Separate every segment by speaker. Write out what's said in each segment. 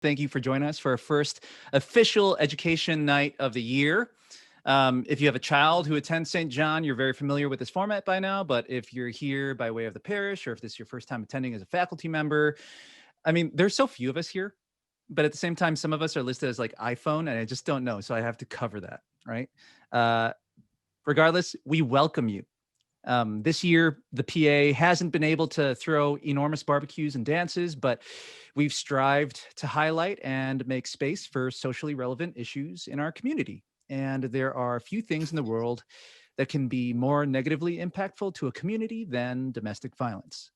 Speaker 1: Thank you for joining us for our first official education night of the year. If you have a child who attends St. John, you're very familiar with this format by now, but if you're here by way of the parish, or if this is your first time attending as a faculty member, I mean, there's so few of us here, but at the same time, some of us are listed as like iPhone, and I just don't know, so I have to cover that, right? Uh, Regardless, we welcome you. This year, the PA hasn't been able to throw enormous barbecues and dances, but we've strived to highlight and make space for socially relevant issues in our community. And there are few things in the world that can be more negatively impactful to a community than domestic violence.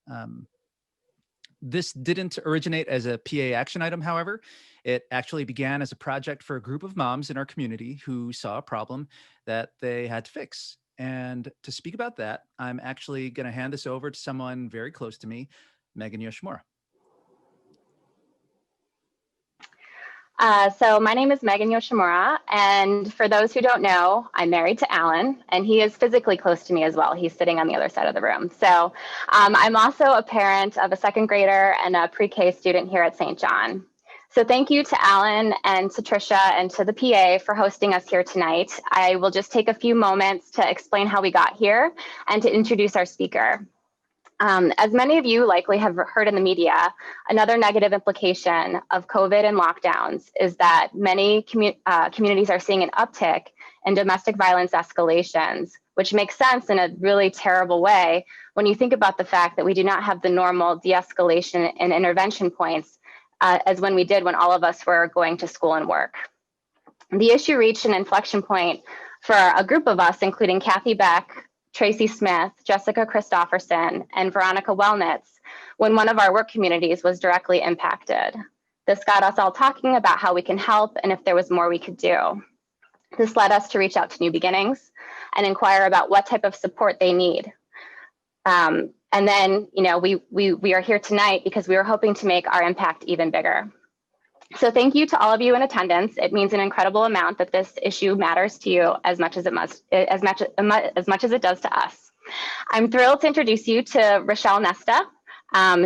Speaker 1: This didn't originate as a PA action item, however. It actually began as a project for a group of moms in our community who saw a problem that they had to fix. And to speak about that, I'm actually going to hand this over to someone very close to me, Megan Yoshimura.
Speaker 2: So my name is Megan Yoshimura, and for those who don't know, I'm married to Alan, and he is physically close to me as well. He's sitting on the other side of the room. So I'm also a parent of a second grader and a pre-K student here at St. John. So thank you to Alan and to Trisha and to the PA for hosting us here tonight. I will just take a few moments to explain how we got here and to introduce our speaker. As many of you likely have heard in the media, another negative implication of COVID and lockdowns is that many communities are seeing an uptick in domestic violence escalations, which makes sense in a really terrible way when you think about the fact that we do not have the normal de-escalation and intervention points as when we did when all of us were going to school and work. The issue reached an inflection point for a group of us, including Kathy Beck, Tracy Smith, Jessica Christofferson, and Veronica Wellnitz, when one of our work communities was directly impacted. This got us all talking about how we can help and if there was more we could do. This led us to reach out to New Beginnings and inquire about what type of support they need. And then, we are here tonight because we were hoping to make our impact even bigger. So thank you to all of you in attendance. It means an incredible amount that this issue matters to you as much as it does to us. I'm thrilled to introduce you to Rachelle Nesta.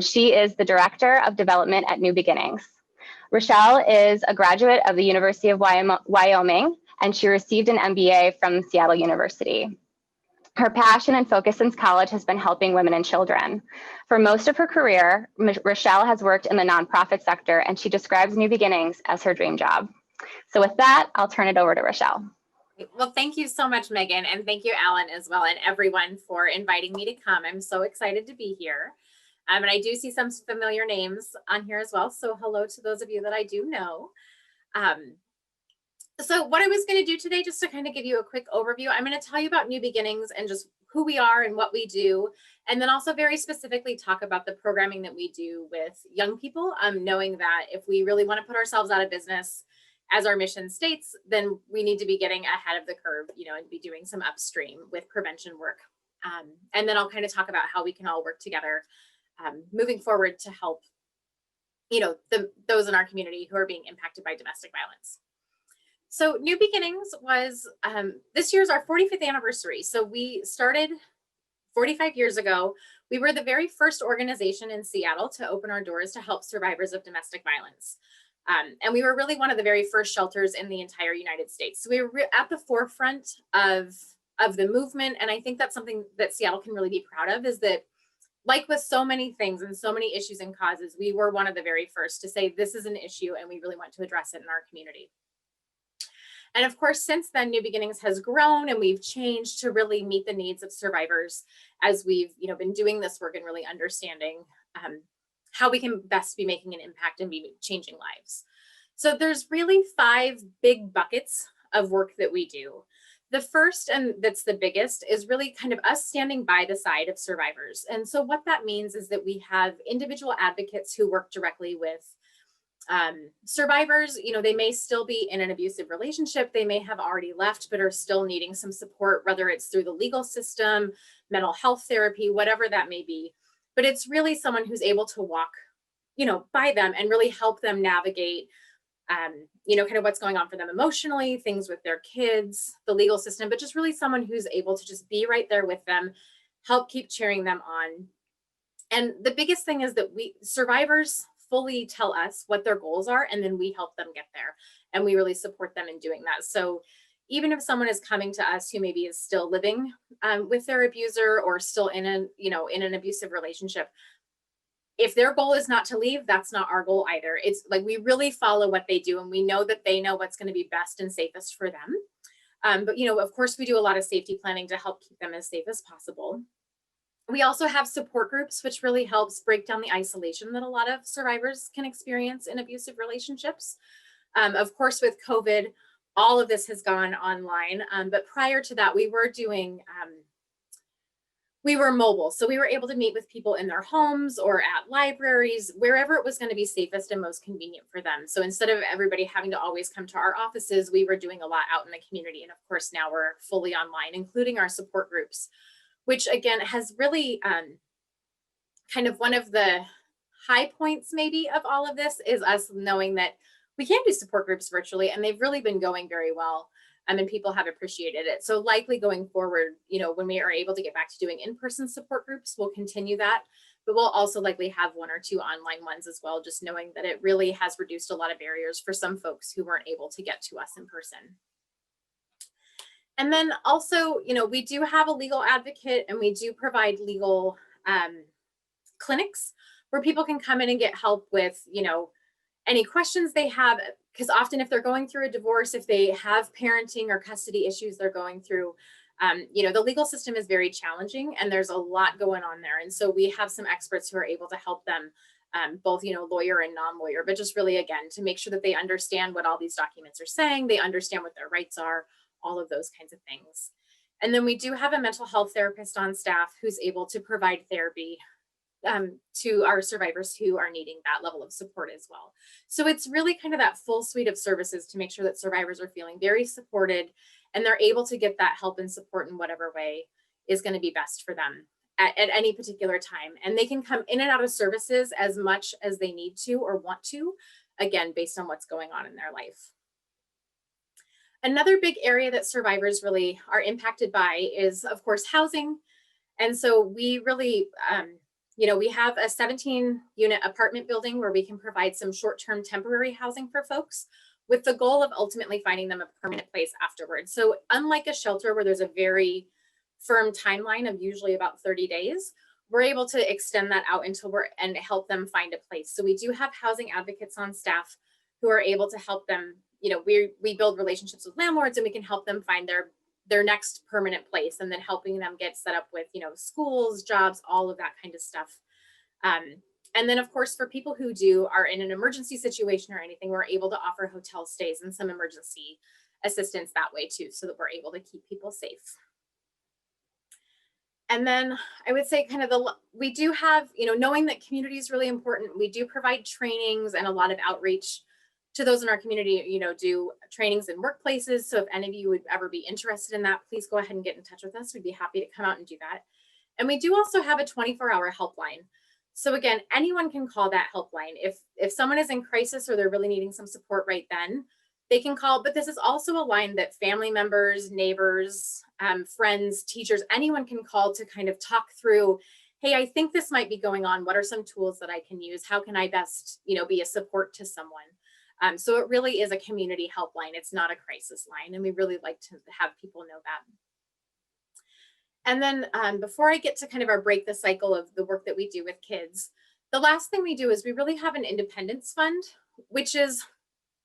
Speaker 2: She is the Director of Development at New Beginnings. Rachelle is a graduate of the University of Wyoming, and she received an MBA from Seattle University. Her passion and focus since college has been helping women and children. For most of her career, Rachelle has worked in the nonprofit sector, and she describes New Beginnings as her dream job. So with that, I'll turn it over to Rachelle.
Speaker 3: Well, thank you so much, Megan, and thank you, Alan, as well, and everyone for inviting me to come. I'm so excited to be here. And I do see some familiar names on here as well, so hello to those of you that I do know. So what I was going to do today, just to kind of give you a quick overview, I'm going to tell you about New Beginnings and just who we are and what we do, and then also very specifically talk about the programming that we do with young people, knowing that if we really want to put ourselves out of business, as our mission states, then we need to be getting ahead of the curve, and be doing some upstream with prevention work. And then I'll kind of talk about how we can all work together moving forward to help, those in our community who are being impacted by domestic violence. So New Beginnings was, this year's our 45th anniversary. So we started 45 years ago. We were the very first organization in Seattle to open our doors to help survivors of domestic violence. And we were really one of the very first shelters in the entire United States. So we were at the forefront of the movement. And I think that's something that Seattle can really be proud of, is that, like with so many things and so many issues and causes, we were one of the very first to say this is an issue and we really want to address it in our community. And of course, since then, New Beginnings has grown and we've changed to really meet the needs of survivors as we've been doing this work and really understanding how we can best be making an impact and be changing lives. So there's really 5 big buckets of work that we do. The first, and that's the biggest, is really kind of us standing by the side of survivors. And so what that means is that we have individual advocates who work directly with survivors. They may still be in an abusive relationship. They may have already left, but are still needing some support, whether it's through the legal system, mental health therapy, whatever that may be. But it's really someone who's able to walk, by them and really help them navigate, kind of what's going on for them emotionally, things with their kids, the legal system, but just really someone who's able to just be right there with them, help keep cheering them on. And the biggest thing is that survivors fully tell us what their goals are, and then we help them get there. And we really support them in doing that. So even if someone is coming to us who maybe is still living with their abuser or still in an abusive relationship, if their goal is not to leave, that's not our goal either. It's like we really follow what they do, and we know that they know what's going to be best and safest for them. But of course, we do a lot of safety planning to help keep them as safe as possible. We also have support groups, which really helps break down the isolation that a lot of survivors can experience in abusive relationships. Of course, with COVID, all of this has gone online. But prior to that, we were mobile. So we were able to meet with people in their homes or at libraries, wherever it was going to be safest and most convenient for them. So instead of everybody having to always come to our offices, we were doing a lot out in the community. And of course, now we're fully online, including our support groups, which again has really kind of one of the high points maybe of all of this is us knowing that we can do support groups virtually, and they've really been going very well. And people have appreciated it. So likely going forward, when we are able to get back to doing in-person support groups, we'll continue that, but we'll also likely have 1 or 2 online ones as well, just knowing that it really has reduced a lot of barriers for some folks who weren't able to get to us in person. And then also, we do have a legal advocate, and we do provide legal clinics where people can come in and get help with, any questions they have, because often if they're going through a divorce, if they have parenting or custody issues they're going through, the legal system is very challenging, and there's a lot going on there. And so we have some experts who are able to help them, both, lawyer and non-lawyer, but just really, again, to make sure that they understand what all these documents are saying, they understand what their rights are, all of those kinds of things. And then we do have a mental health therapist on staff who's able to provide therapy to our survivors who are needing that level of support as well. So it's really kind of that full suite of services to make sure that survivors are feeling very supported, and they're able to get that help and support in whatever way is going to be best for them at any particular time. And they can come in and out of services as much as they need to or want to, again, based on what's going on in their life. Another big area that survivors really are impacted by is, of course, housing. And so we really, we have a 17-unit apartment building where we can provide some short-term temporary housing for folks with the goal of ultimately finding them a permanent place afterwards. So unlike a shelter where there's a very firm timeline of usually about 30 days, we're able to extend that out and help them find a place. So we do have housing advocates on staff who are able to help them. We build relationships with landlords, and we can help them find their next permanent place, and then helping them get set up with, schools, jobs, all of that kind of stuff. And then of course, for people who are in an emergency situation or anything, we're able to offer hotel stays and some emergency assistance that way too, so that we're able to keep people safe. And then I would say we do have, knowing that community is really important, we do provide trainings and a lot of outreach to those in our community, do trainings in workplaces. So if any of you would ever be interested in that, please go ahead and get in touch with us. We'd be happy to come out and do that. And we do also have a 24-hour helpline. So again, anyone can call that helpline. If someone is in crisis or they're really needing some support right then, they can call. But this is also a line that family members, neighbors, friends, teachers, anyone can call to kind of talk through, hey, I think this might be going on. What are some tools that I can use? How can I best, be a support to someone? So it really is a community helpline. It's not a crisis line. And we really like to have people know that. And then before I get to kind of our break the cycle of the work that we do with kids, the last thing we do is we really have an independence fund, which is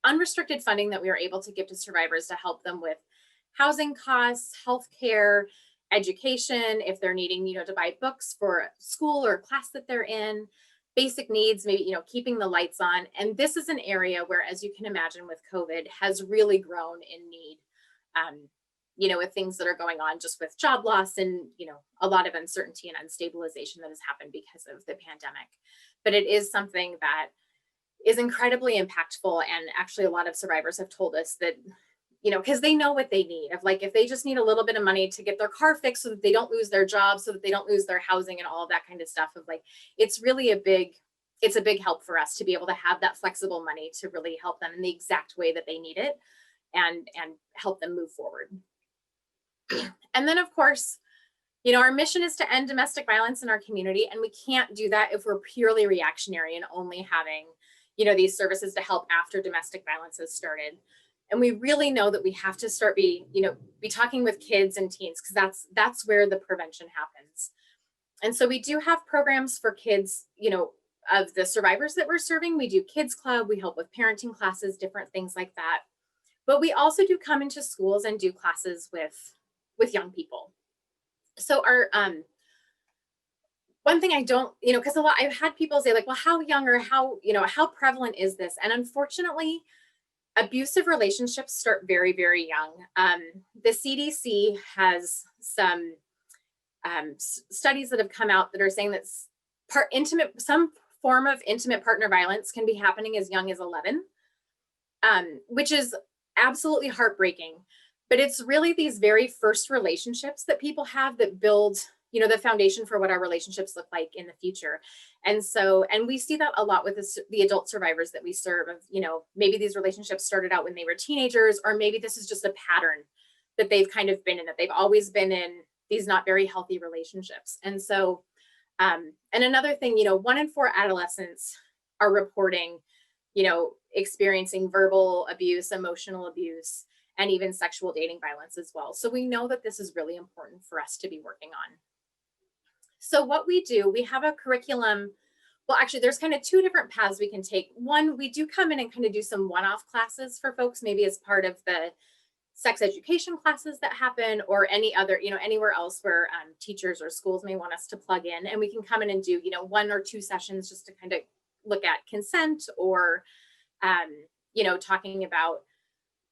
Speaker 3: unrestricted funding that we are able to give to survivors to help them with housing costs, healthcare, education, if they're needing, to buy books for school or class that they're in, basic needs, maybe, keeping the lights on. And this is an area where, as you can imagine with COVID, has really grown in need, with things that are going on just with job loss and, a lot of uncertainty and unstabilization that has happened because of the pandemic. But it is something that is incredibly impactful. And actually a lot of survivors have told us that, because they know what they need, of like, if they just need a little bit of money to get their car fixed so that they don't lose their job, so that they don't lose their housing and all of that kind of stuff, of like, it's a big help for us to be able to have that flexible money to really help them in the exact way that they need it and help them move forward. And then of course, Our mission is to end domestic violence in our community, and we can't do that if we're purely reactionary and only having, these services to help after domestic violence has started. And we really know that we have to start be talking with kids and teens, because that's where the prevention happens. And so we do have programs for kids, of the survivors that we're serving. We do kids club, we help with parenting classes, different things like that. But we also do come into schools and do classes with young people. So our one thing I don't, because I've had people say like, well, how young or how prevalent is this? And unfortunately, abusive relationships start very, very young. The CDC has some studies that have come out that are saying that some form of intimate partner violence can be happening as young as 11, which is absolutely heartbreaking. But it's really these very first relationships that people have that build, the foundation for what our relationships look like in the future. And we see that a lot with the adult survivors that we serve of, maybe these relationships started out when they were teenagers, or maybe this is just a pattern that they've kind of been in, that they've always been in these not very healthy relationships. And so, and another thing, 1 in 4 adolescents are reporting, experiencing verbal abuse, emotional abuse, and even sexual dating violence as well. So we know that this is really important for us to be working on. So what we do, we have a curriculum. Well, actually, there's kind of 2 different paths we can take. One, we do come in and kind of do some one-off classes for folks, maybe as part of the sex education classes that happen, or any other, anywhere else where teachers or schools may want us to plug in. And we can come in and do, 1 or 2 sessions just to kind of look at consent, or, talking about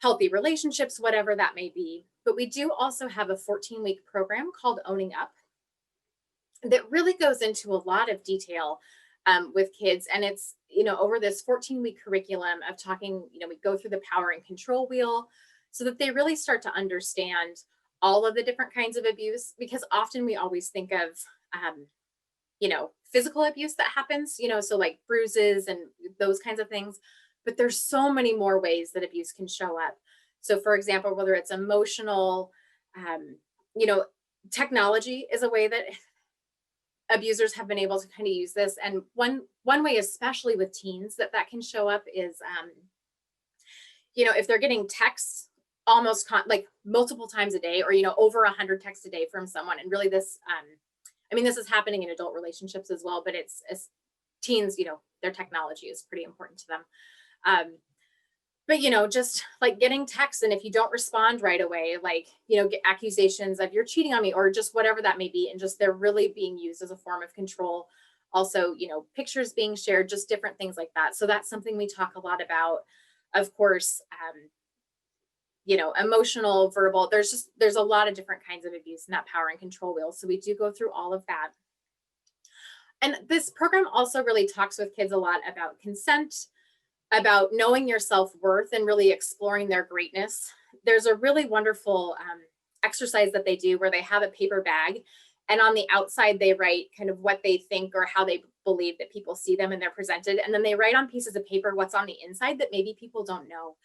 Speaker 3: healthy relationships, whatever that may be. But we do also have a 14-week program called Owning Up that really goes into a lot of detail with kids. And it's, over this 14-week curriculum of talking, we go through the power and control wheel so that they really start to understand all of the different kinds of abuse, because often we always think of, physical abuse that happens, so like bruises and those kinds of things. But there's so many more ways that abuse can show up. So for example, whether it's emotional, technology is a way that abusers have been able to kind of use this. And one way, especially with teens, that can show up is, if they're getting texts almost like multiple times a day, or, over 100 texts a day from someone. And really this, this is happening in adult relationships as well, but it's as teens, their technology is pretty important to them. But, just like getting texts, and if you don't respond right away, like, get accusations of you're cheating on me, or just whatever that may be. And just they're really being used as a form of control. Also, pictures being shared, just different things like that. So that's something we talk a lot about. Of course, emotional, verbal, there's a lot of different kinds of abuse in that power and control wheel. So we do go through all of that. And this program also really talks with kids a lot about consent, about knowing your self-worth, and really exploring their greatness. There's a really wonderful exercise that they do where they have a paper bag, and on the outside they write kind of what they think or how they believe that people see them and they're presented. And then they write on pieces of paper what's on the inside that maybe people don't know.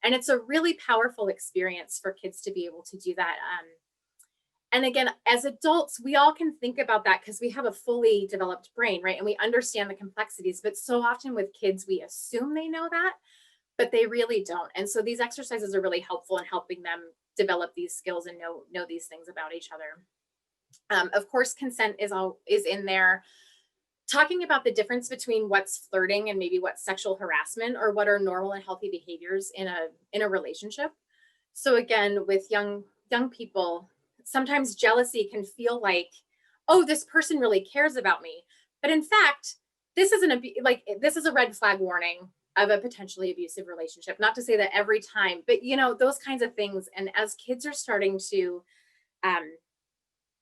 Speaker 3: And it's a really powerful experience for kids to be able to do that. And again, as adults, we all can think about that because we have a fully developed brain, right? And we understand the complexities, but so often with kids, we assume they know that, but they really don't. And so these exercises are really helpful in helping them develop these skills and know these things about each other. Of course, consent is in there. Talking about the difference between what's flirting and maybe what's sexual harassment, or what are normal and healthy behaviors in a relationship. So again, with young people, sometimes jealousy can feel like, oh, this person really cares about me. But in fact, this is a red flag warning of a potentially abusive relationship. Not to say that every time, but those kinds of things. And as kids are starting to,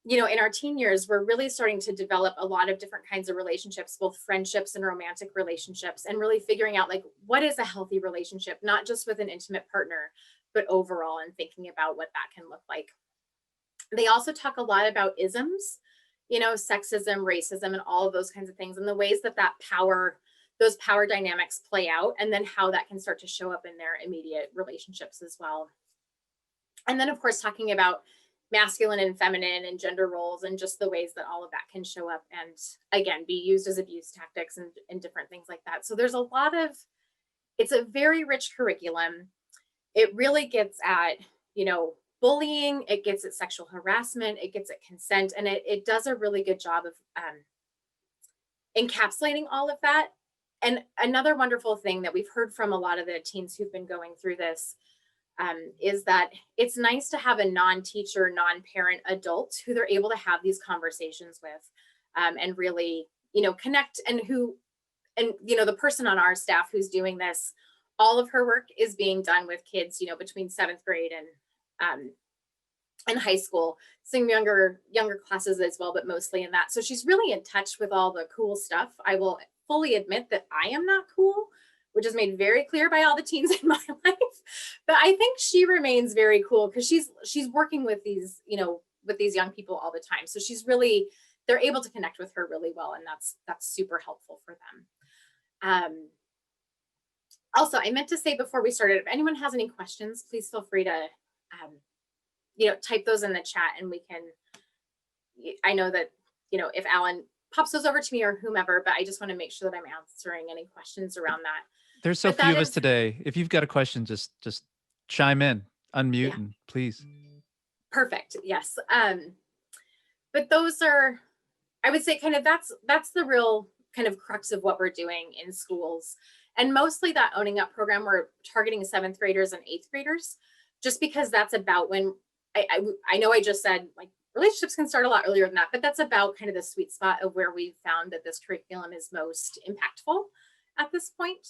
Speaker 3: in our teen years, we're really starting to develop a lot of different kinds of relationships, both friendships and romantic relationships, and really figuring out like, what is a healthy relationship, not just with an intimate partner, but overall, and thinking about what that can look like. They also talk a lot about isms, sexism, racism, and all of those kinds of things, and the ways that those power dynamics play out, and then how that can start to show up in their immediate relationships as well. And then, of course, talking about masculine and feminine and gender roles and just the ways that all of that can show up and again be used as abuse tactics and different things like that. So there's a lot of, it's a very rich curriculum. It really gets at, you know, bullying, it gets at sexual harassment, it gets at consent, and it does a really good job of encapsulating all of that. And another wonderful thing that we've heard from a lot of the teens who've been going through this is that it's nice to have a non-teacher, non-parent adult who they're able to have these conversations with and really, you know, connect, and who, and, you know, the person on our staff who's doing this, all of her work is being done with kids, you know, between 7th grade and high school, some younger classes as well, but mostly in that. So she's really in touch with all the cool stuff. I will fully admit that I am not cool, which is made very clear by all the teens in my life. But I think she remains very cool because she's working with these, you know, with these young people all the time. So she's really, they're able to connect with her really well, and that's super helpful for them. Also, I meant to say before we started, if anyone has any questions, please feel free to, you know, type those in the chat, and we can, I know that, you know, if Alan pops those over to me or whomever, but I just want to make sure that I'm answering any questions around that.
Speaker 1: There's so few of us today. If you've got a question, just chime in, unmute,
Speaker 3: yeah.
Speaker 1: and please.
Speaker 3: Perfect. Yes. But those are, I would say, kind of that's the real kind of crux of what we're doing in schools. And mostly that owning up program, we're targeting 7th graders and 8th graders, just because that's about when I know I just said like relationships can start a lot earlier than that, but that's about kind of the sweet spot of where we've found that this curriculum is most impactful at this point.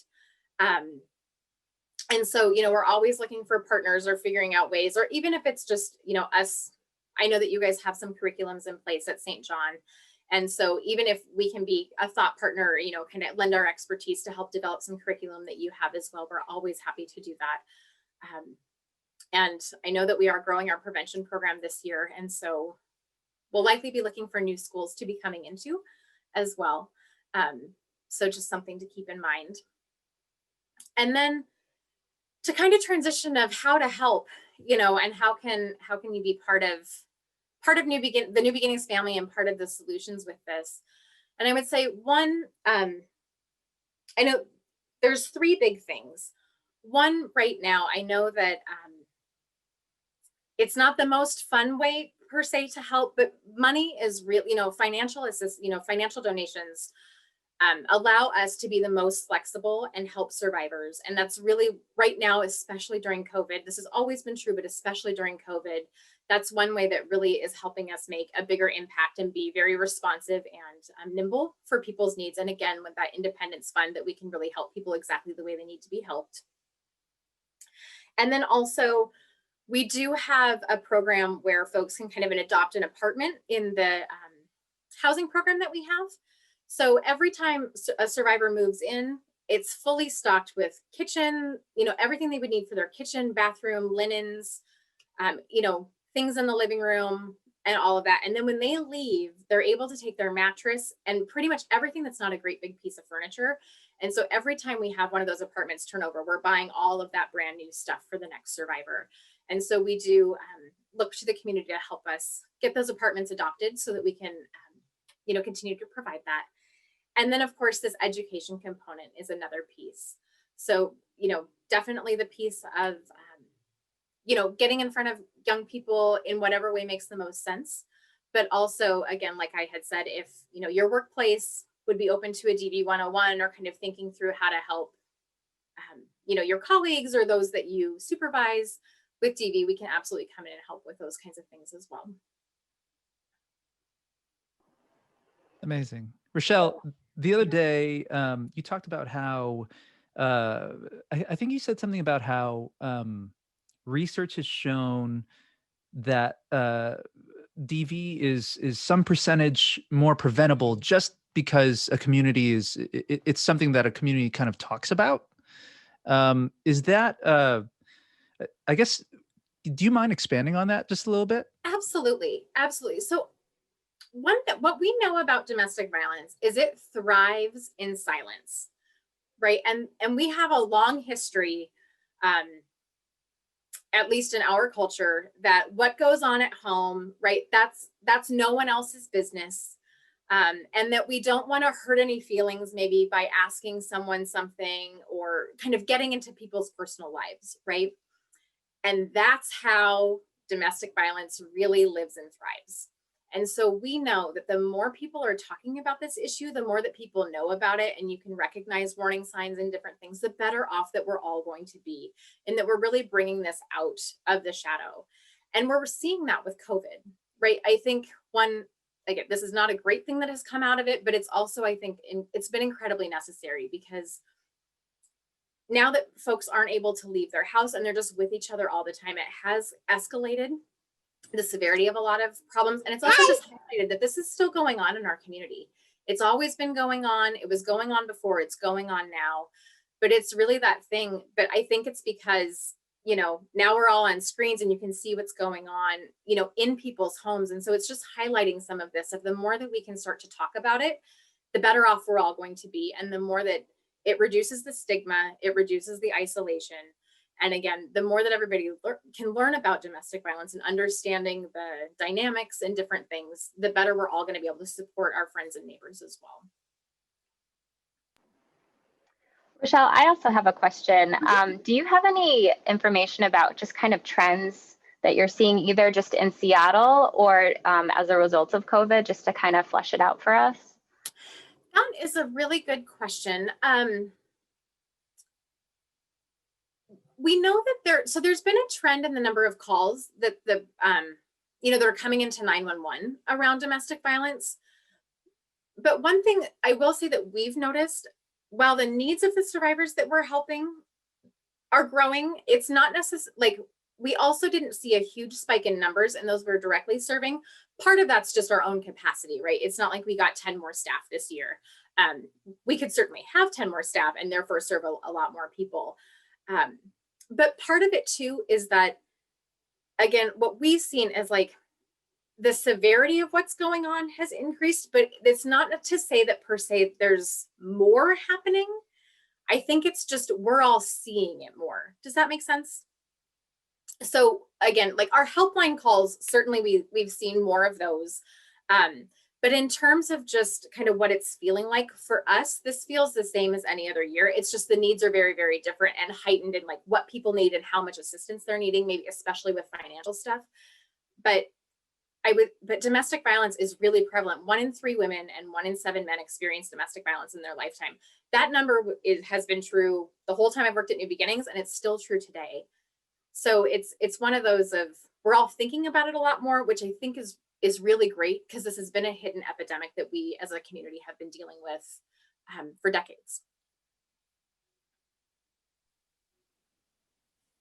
Speaker 3: And so, you know, we're always looking for partners or figuring out ways, or even if it's just, you know, us, I know that you guys have some curriculums in place at St. John. And so even if we can be a thought partner, you know, kind of lend our expertise to help develop some curriculum that you have as well, we're always happy to do that. And I know that we are growing our prevention program this year. And so we'll likely be looking for new schools to be coming into as well. So just something to keep in mind. And then to kind of transition of how to help, you know, and how can you be part of the New Beginnings family and part of the solutions with this. And I would say one, I know there's 3 big things. One, right now, I know that it's not the most fun way per se to help, but money is real, you know, financial assist, you know, financial donations allow us to be the most flexible and help survivors. And that's really right now, especially during COVID. This has always been true, but especially during COVID, that's one way that really is helping us make a bigger impact and be very responsive and nimble for people's needs. And again, with that independence fund, that we can really help people exactly the way they need to be helped. And then also, we do have a program where folks can kind of adopt an apartment in the housing program that we have. So every time a survivor moves in, it's fully stocked with kitchen, you know, everything they would need for their kitchen, bathroom, linens, you know, things in the living room and all of that. And then when they leave, they're able to take their mattress and pretty much everything that's not a great big piece of furniture. And so every time we have one of those apartments turn over, we're buying all of that brand new stuff for the next survivor. And so we do look to the community to help us get those apartments adopted so that we can, you know, continue to provide that. And then, of course, this education component is another piece. So, you know, definitely the piece of, you know, getting in front of young people in whatever way makes the most sense. But also, again, like I had said, if, you know, your workplace would be open to a DV 101 or kind of thinking through how to help, you know, your colleagues or those that you supervise with DV, we can absolutely come in and help with those kinds of things as well.
Speaker 1: Amazing. Rachelle, the other day, you talked about how, I think you said something about how research has shown that DV is some percentage more preventable just because a community is, it's something that a community kind of talks about. Is that, I guess, do you mind expanding on that just a little bit?
Speaker 3: Absolutely. Absolutely. So what we know about domestic violence is it thrives in silence, right? And we have a long history at least in our culture, that what goes on at home, right, that's no one else's business. And that we don't want to hurt any feelings maybe by asking someone something or kind of getting into people's personal lives, right? And that's how domestic violence really lives and thrives. And so we know that the more people are talking about this issue, the more that people know about it, and you can recognize warning signs and different things, the better off that we're all going to be, and that we're really bringing this out of the shadow. And we're seeing that with COVID, right? I think again, this is not a great thing that has come out of it, but it's also, I think, it's been incredibly necessary, because now that folks aren't able to leave their house and they're just with each other all the time, it has escalated the severity of a lot of problems. And it's also just highlighted that this is still going on in our community. It's always been going on. It was going on before, it's going on now, but it's really that thing. But I think it's because, now we're all on screens and you can see what's going on, in people's homes. And so it's just highlighting some of this, of the more that we can start to talk about it, the better off we're all going to be. And the more that it reduces the stigma, it reduces the isolation. And again, the more that everybody can learn about domestic violence and understanding the dynamics and different things, the better we're all going to be able to support our friends and neighbors as well.
Speaker 2: Rachelle, I also have a question. Do you have any information about just kind of trends that you're seeing either just in Seattle or as a result of COVID, just to kind of flesh it out for us?
Speaker 3: That is a really good question. We know that there's been a trend in the number of calls that that are coming into 911 around domestic violence. But one thing I will say that we've noticed, while the needs of the survivors that we're helping are growing, it's not necessarily we also didn't see a huge spike in numbers and those we're directly serving. Part of that's just our own capacity, right? It's not like we got 10 more staff this year. We could certainly have 10 more staff and therefore serve a lot more people. But part of it too is that, again, what we've seen is the severity of what's going on has increased, but it's not to say that per se there's more happening. I think it's just we're all seeing it more. Does that make sense? So again, our helpline calls, certainly we've seen more of those. But in terms of just kind of what it's feeling like for us, this feels the same as any other year. It's just the needs are very, very different and heightened in what people need and how much assistance they're needing, maybe especially with financial stuff. But domestic violence is really prevalent. 1 in 3 women and 1 in 7 men experience domestic violence in their lifetime. That number has been true the whole time I've worked at New Beginnings, and it's still true today. So it's one of those of we're all thinking about it a lot more, which I think is really great, because this has been a hidden epidemic that we as a community have been dealing with for decades.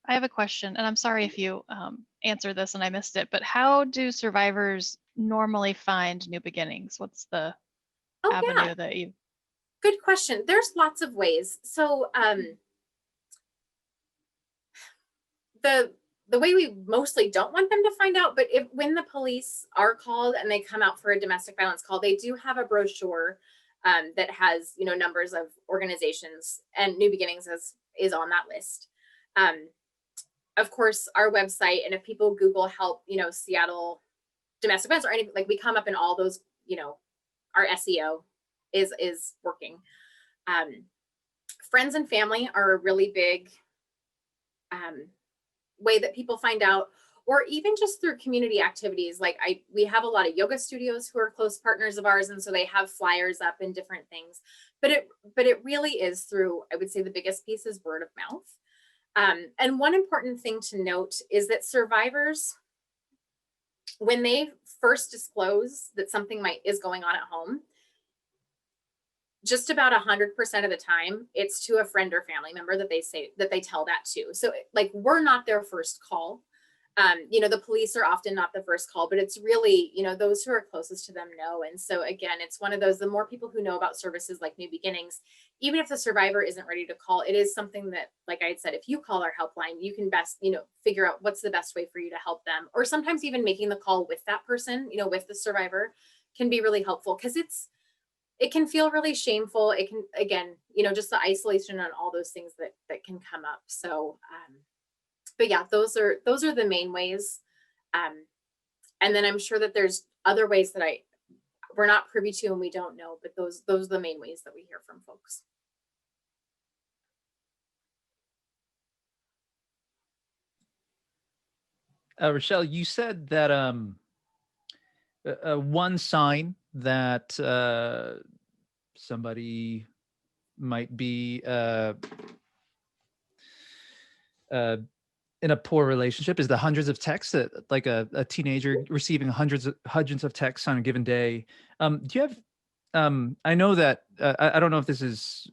Speaker 4: I have a question, and I'm sorry if you answered this and I missed it, but how do survivors normally find New Beginnings? What's the avenue that you...
Speaker 3: Good question. There's lots of ways. So the way we mostly don't want them to find out, but when the police are called and they come out for a domestic violence call, they do have a brochure that has numbers of organizations, and New Beginnings is on that list. Of course, our website, and if people Google help, Seattle domestic violence or anything, we come up in all those, our SEO is working. Friends and family are a really big way that people find out, or even just through community activities. We have a lot of yoga studios who are close partners of ours, and so they have flyers up and different things. But it really is through, I would say the biggest piece is word of mouth. And one important thing to note is that survivors, when they first disclose that something is going on at home, just about 100% of the time, it's to a friend or family member that they tell that to. So we're not their first call. The police are often not the first call, but it's really, those who are closest to them know. And so again, it's one of those, the more people who know about services like New Beginnings, even if the survivor isn't ready to call, it is something that, like I had said, if you call our helpline, you can best, figure out what's the best way for you to help them. Or sometimes even making the call with that person, with the survivor, can be really helpful, because it can feel really shameful. It can, again, just the isolation and all those things that can come up. So but yeah, those are the main ways. And then I'm sure that there's other ways that we're not privy to and we don't know, but those are the main ways that we hear from folks.
Speaker 1: Rachelle, you said that one sign that somebody might be in a poor relationship is the hundreds of texts that, like a teenager receiving hundreds of texts on a given day. Do you have? I know that I don't know if this is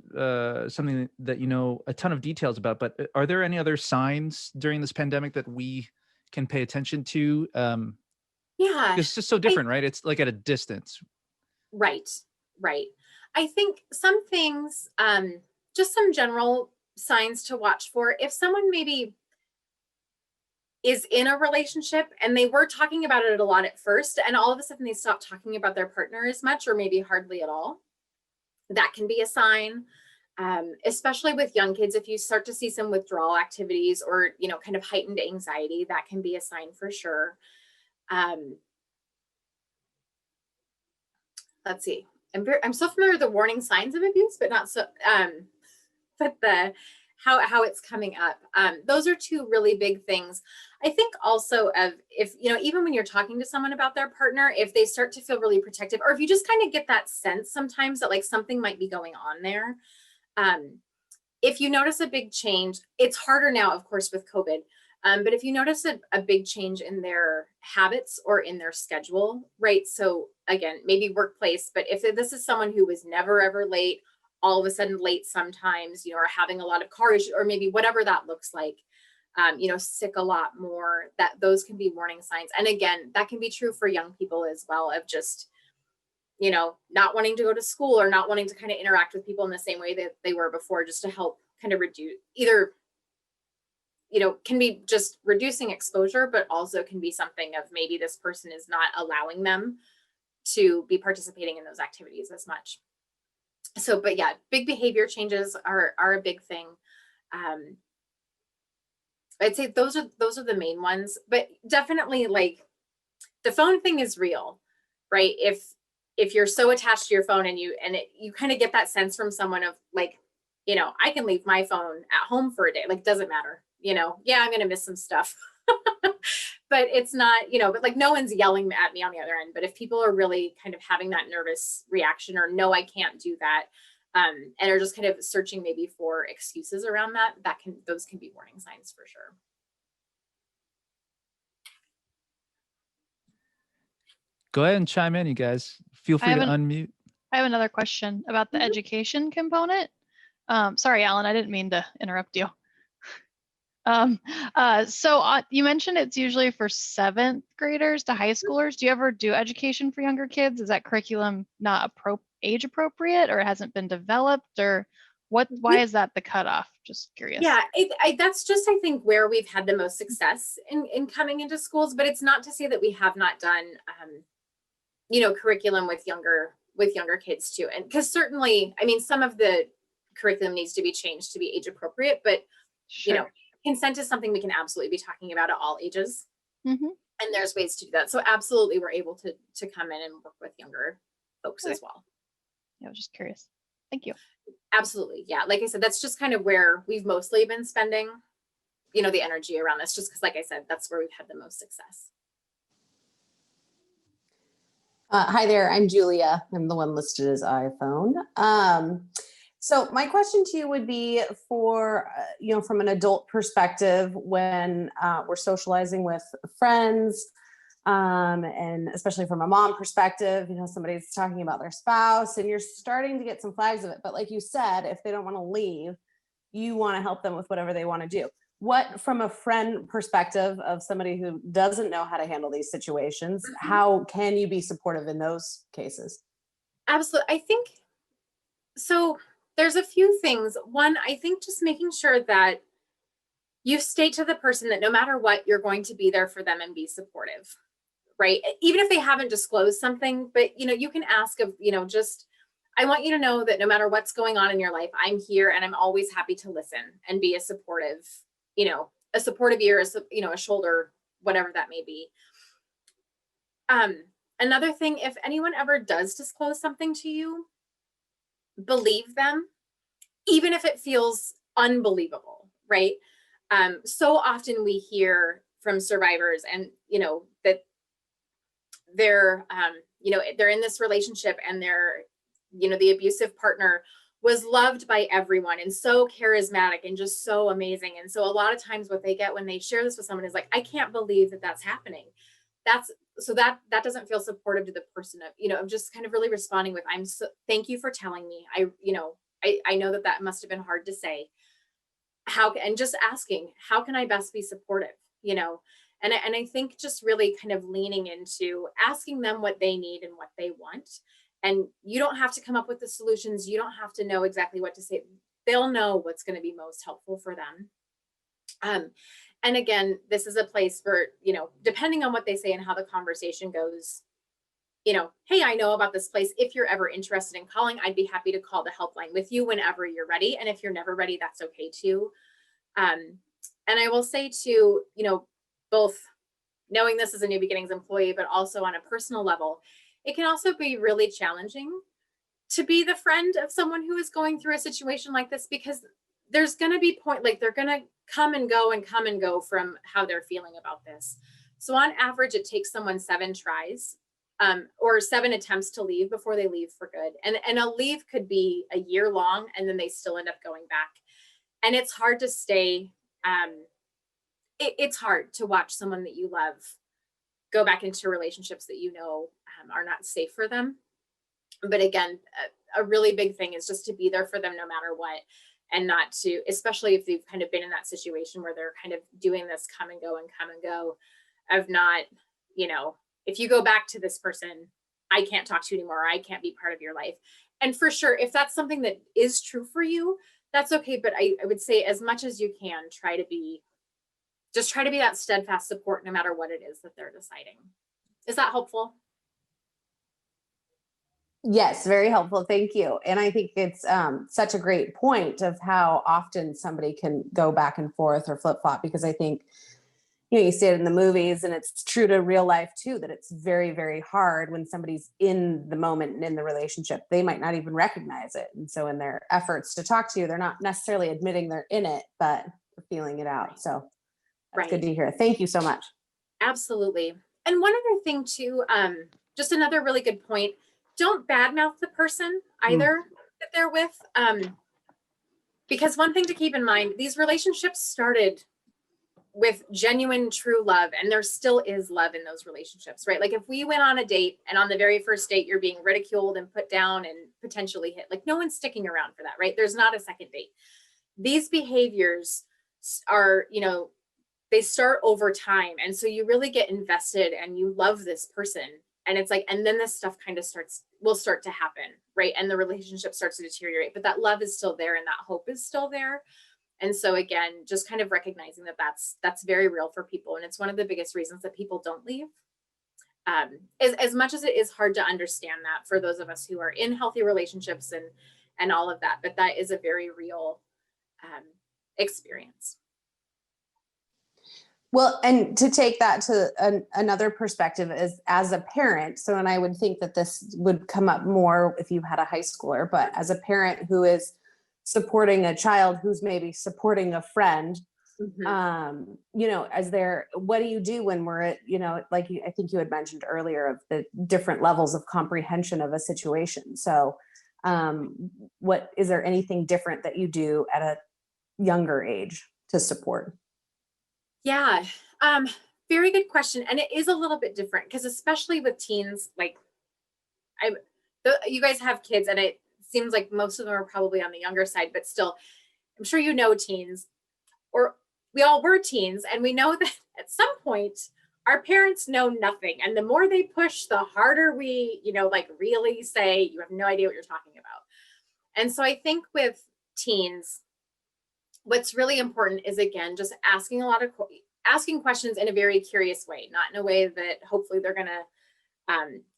Speaker 1: something that you know a ton of details about, but are there any other signs during this pandemic that we can pay attention to?
Speaker 3: Yeah,
Speaker 1: Because it's just so different, right? It's like at a distance.
Speaker 3: right. I think some things, just some general signs to watch for. If someone maybe is in a relationship and they were talking about it a lot at first, and all of a sudden they stop talking about their partner as much, or maybe hardly at all, that can be a sign. Especially with young kids, if you start to see some withdrawal activities or, you know, kind of heightened anxiety, that can be a sign for sure. Let's see. I'm so familiar with the warning signs of abuse, but not so, but how it's coming up. Those are two really big things. I think also of if, you know, even when you're talking to someone about their partner, if they start to feel really protective, or if you just kind of get that sense sometimes that like something might be going on there. If you notice a big change, it's harder now, of course, with COVID. But if you notice a big change in their habits or in their schedule, right? So again, maybe workplace, but if this is someone who was never, ever late, all of a sudden late sometimes, you know, or having a lot of car issues, or maybe whatever that looks like, you know, sick a lot more, those can be warning signs. And again, that can be true for young people as well, of just, you know, not wanting to go to school or not wanting to kind of interact with people in the same way that they were before, just to help kind of reduce either, you know, can be just reducing exposure, but also can be something of maybe this person is not allowing them to be participating in those activities as much. So, but yeah, big behavior changes are a big thing. I'd say those are the main ones, but definitely like the phone thing is real, right? If you're so attached to your phone and you kind of get that sense from someone of like, you know, I can leave my phone at home for a day, like doesn't matter, you know, yeah, I'm gonna miss some stuff. But it's not, you know, but like no one's yelling at me on the other end. But if people are really kind of having that nervous reaction or no, I can't do that, and are just kind of searching maybe for excuses around that, those can be warning signs for sure.
Speaker 1: Go ahead and chime in, you guys. Feel free to unmute.
Speaker 4: I have another question about the education component. Sorry, Alan, I didn't mean to interrupt you. So you mentioned it's usually for 7th graders to high schoolers. Do you ever do education for younger kids? Is that curriculum not age appropriate, or it hasn't been developed, or why is that the cutoff? Just curious.
Speaker 3: Yeah, that's just, I think, where we've had the most success in coming into schools, but it's not to say that we have not done, you know, curriculum with younger kids too. And because certainly, I mean, some of the curriculum needs to be changed to be age appropriate, but
Speaker 4: Sure.
Speaker 3: you know, consent is something we can absolutely be talking about at all ages.
Speaker 4: Mm-hmm.
Speaker 3: And there's ways to do that. So absolutely, we're able to come in and work with younger folks as well.
Speaker 4: Yeah, I was just curious. Thank you.
Speaker 3: Absolutely. Yeah. Like I said, that's just kind of where we've mostly been spending, you know, the energy around this, just because, like I said, that's where we've had the most success.
Speaker 5: Hi there, I'm Julia. I'm the one listed as iPhone. So my question to you would be for, you know, from an adult perspective, when we're socializing with friends, and especially from a mom perspective, you know, somebody's talking about their spouse and you're starting to get some flags of it. But like you said, if they don't want to leave, you want to help them with whatever they want to do. What, from a friend perspective of somebody who doesn't know how to handle these situations, how can you be supportive in those cases?
Speaker 3: Absolutely. I think so. There's a few things. One, I think just making sure that you state to the person that no matter what, you're going to be there for them and be supportive, right? Even if they haven't disclosed something, but you know, you can ask of, you know, just, I want you to know that no matter what's going on in your life, I'm here and I'm always happy to listen and be a supportive, you know, a supportive ear, a shoulder, whatever that may be. Another thing, if anyone ever does disclose something to you, believe them, even if it feels unbelievable, right? So often we hear from survivors and, that they're, they're in this relationship and they're, the abusive partner was loved by everyone and so charismatic and just so amazing. And so a lot of times what they get when they share this with someone is like, I can't believe that that's happening. That doesn't feel supportive to the person of just kind of really responding with, thank you for telling me. I know that must have been hard to say. And just asking, how can I best be supportive? And I think just really kind of leaning into asking them what they need and what they want. And you don't have to come up with the solutions. You don't have to know exactly what to say. They'll know what's going to be most helpful for them. And again, this is a place for, depending on what they say and how the conversation goes, hey, I know about this place. If you're ever interested in calling, I'd be happy to call the helpline with you whenever you're ready. And if you're never ready, that's okay too. And I will say too, both knowing this as a New Beginnings employee, but also on a personal level, it can also be really challenging to be the friend of someone who is going through a situation like this, because there's going to be they're going to come and go from how they're feeling about this. So on average, it takes someone 7 tries or 7 attempts to leave before they leave for good. And a leave could be a year long, and then they still end up going back. And it's hard to stay. It's hard to watch someone that you love go back into relationships that are not safe for them. But again, a really big thing is just to be there for them no matter what, and not to, especially if they've kind of been in that situation where they're kind of doing this come and go of not, if you go back to this person, I can't talk to you anymore. I can't be part of your life. And for sure, if that's something that is true for you, that's okay. But I would say as much as you can, try to be that steadfast support no matter what it is that they're deciding. Is that helpful?
Speaker 5: Yes, very helpful. Thank you. And I think it's such a great point of how often somebody can go back and forth or flip flop, because I think, you see it in the movies, and it's true to real life too, that it's very, very hard when somebody's in the moment and in the relationship. They might not even recognize it. And so in their efforts to talk to you, they're not necessarily admitting they're in it, but they're feeling it out. So that's good to hear. Thank you so much.
Speaker 3: Absolutely. And one other thing too, just another really good point, don't badmouth the person either that they're with. Because one thing to keep in mind, these relationships started with genuine, true love, and there still is love in those relationships, right? Like if we went on a date and on the very first date, you're being ridiculed and put down and potentially hit, no one's sticking around for that, right? There's not a second date. These behaviors are, they start over time. And so you really get invested and you love this person. And it's and then this stuff kind of will start to happen, right? And the relationship starts to deteriorate, but that love is still there and that hope is still there. And so again, just kind of recognizing that that's very real for people. And it's one of the biggest reasons that people don't leave. As much as it is hard to understand that for those of us who are in healthy relationships and all of that, but that is a very real experience.
Speaker 5: Well, and to take that to another perspective is as a parent. So, and I would think that this would come up more if you had a high schooler, but as a parent who is supporting a child who's maybe supporting a friend, what do you do when we're at, I think you had mentioned earlier of the different levels of comprehension of a situation. So is there anything different that you do at a younger age to support?
Speaker 3: Yeah, very good question. And it is a little bit different because especially with teens, you guys have kids and it seems like most of them are probably on the younger side, but still, I'm sure teens, or we all were teens, and we know that at some point our parents know nothing. And the more they push, the harder we, really say, you have no idea what you're talking about. And so I think with teens, what's really important is, again, just asking questions in a very curious way, not in a way that hopefully they're going to